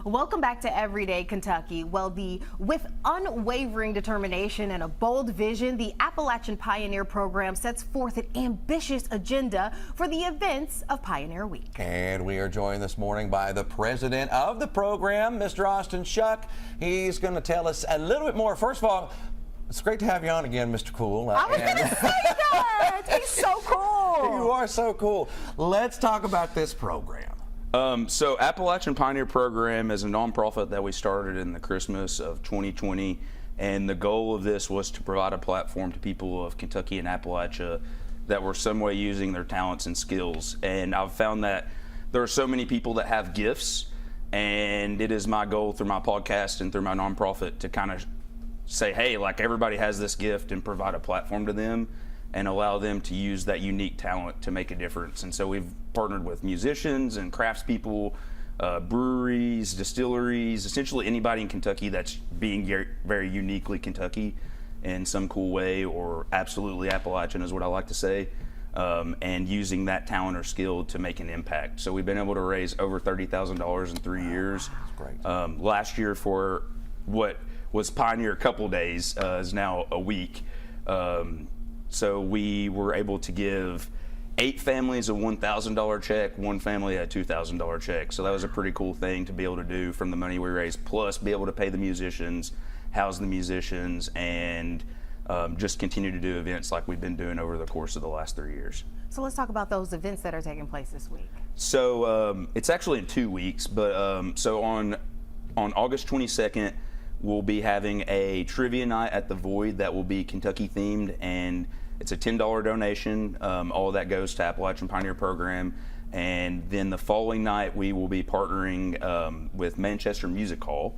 Welcome back to Everyday Kentucky. Well, with unwavering determination and a bold vision, the Appalachian Pioneer Program sets forth an ambitious agenda for the events of Pioneer Week. And we are joined this morning by the president of the program, Mr. Austin Shuck. He's going to tell us a little bit more. First of all, it's great to have you on again, Mr. Cool. I was going to say that. He's so cool. You are so cool. Let's talk about this program. So Appalachian Pioneer Program is a nonprofit that we started in the Christmas of 2020, and the goal of this was to provide a platform to people of Kentucky and Appalachia that were some way using their talents and skills. And I've found that there are so many people that have gifts, and it is my goal through my podcast and through my nonprofit to kind of say, hey, like, everybody has this gift, and provide a platform to them and allow them to use that unique talent to make a difference. And so we've partnered with musicians and craftspeople, breweries, distilleries, essentially anybody in Kentucky that's being very uniquely Kentucky in some cool way, or absolutely Appalachian is what I like to say, and using that talent or skill to make an impact. So we've been able to raise over $30,000 in 3 years. That's great. Last year, for what was Pioneer a couple days, is now a week. So we were able to give 8 families a $1,000 check, 1 family a $2,000 check. So that was a pretty cool thing to be able to do from the money we raised, plus be able to pay the musicians, house the musicians, and just continue to do events like we've been doing over the course of the last 3 years. So let's talk about those events that are taking place this week. So it's actually in 2 weeks, but so on August 22nd, we'll be having a trivia night at the Void that will be Kentucky themed, and it's a $10 donation. All of that goes to Appalachian Pioneer Program. And then the following night, we will be partnering with Manchester Music Hall.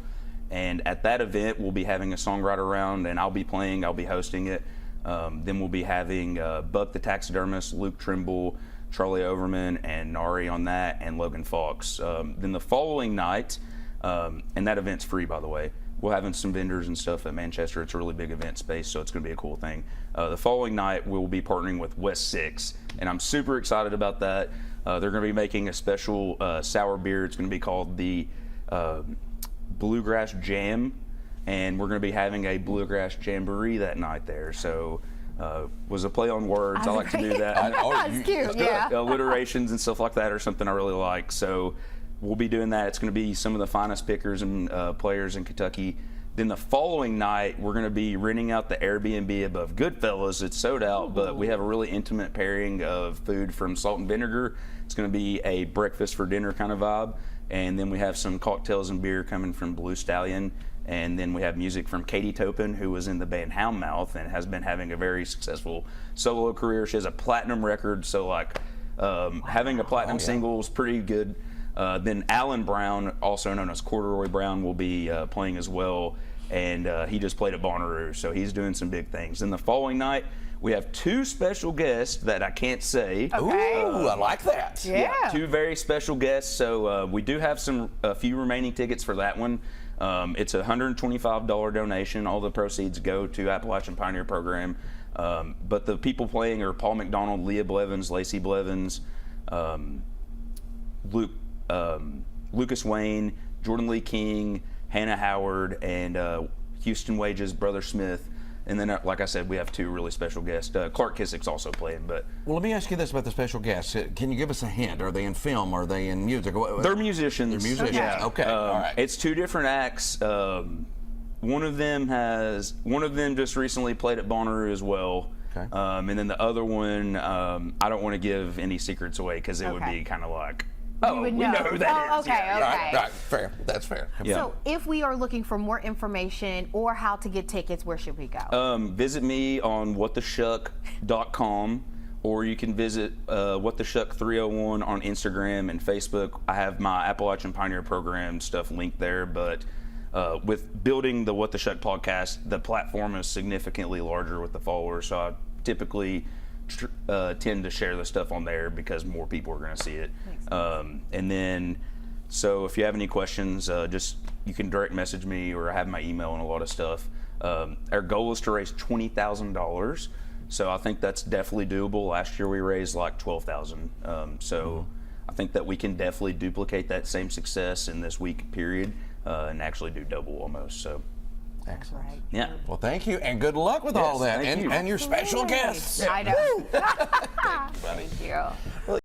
And at that event, we'll be having a songwriter round, and I'll be hosting it. Then we'll be having Buck the Taxidermist, Luke Trimble, Charlie Overman, and Nari on that, and Logan Fox. Then the following night, and that event's free, by the way, we're having some vendors and stuff at Manchester. It's a really big event space, so it's going to be a cool thing. The following night, we'll be partnering with West 6, and I'm super excited about that. They're going to be making a special sour beer. It's going to be called the Bluegrass Jam, and we're going to be having a Bluegrass Jamboree that night there. So was a play on words. I like to do that. That's cute, yeah. Alliterations and stuff like that are something I really like. So we'll be doing that. It's going to be some of the finest pickers and players in Kentucky. Then the following night, we're going to be renting out the Airbnb above Goodfellas. It's sold out, but we have a really intimate pairing of food from Salt and Vinegar. It's going to be a breakfast for dinner kind of vibe. And then we have some cocktails and beer coming from Blue Stallion. And then we have music from Katie Topin, who was in the band Houndmouth and has been having a very successful solo career. She has a platinum record, so like having a platinum single is pretty good. Then Alan Brown, also known as Corduroy Brown, will be playing as well, and he just played at Bonnaroo, so he's doing some big things. Then the following night, we have 2 special guests that I can't say. Okay. Ooh, I like that. Yeah. 2 very special guests, so we do have a few remaining tickets for that one. It's a $125 donation. All the proceeds go to Appalachian Pioneer Program. But the people playing are Paul McDonald, Leah Blevins, Lacey Blevins, Lucas Wayne, Jordan Lee King, Hannah Howard, and Houston Wages, Brother Smith. And then, like I said, we have 2 really special guests. Clark Kissick's also playing. But well, let me ask you this about the special guests. Can you give us a hint? Are they in film? Are they in music? They're musicians. They're musicians. Yeah. Okay. All right. It's 2 different acts. One of them just recently played at Bonnaroo as well. Okay. And then the other one, I don't want to give any secrets away because it would be kind of like, we know who that is. Okay, Yeah. okay. Right, fair. That's fair. Yeah. So if we are looking for more information or how to get tickets, where should we go? Visit me on whattheshuck.com, or you can visit whattheshuck301 on Instagram and Facebook. I have my Appalachian Pioneer Program stuff linked there, but with building the What the Shuck podcast, the platform is significantly larger with the followers, so I typically tend to share the stuff on there because more people are going to see it. And then, so if you have any questions, you can direct message me, or I have my email and a lot of stuff. Our goal is to raise $20,000, so I think that's definitely doable. Last year we raised like $12,000. I think that we can definitely duplicate that same success in this week period and actually do double almost. So. Excellent. Right. Yeah. Well, thank you, and good luck with all Yes, that, thank you. and your special Absolutely. guests. I know. Thank you, buddy. Thank you.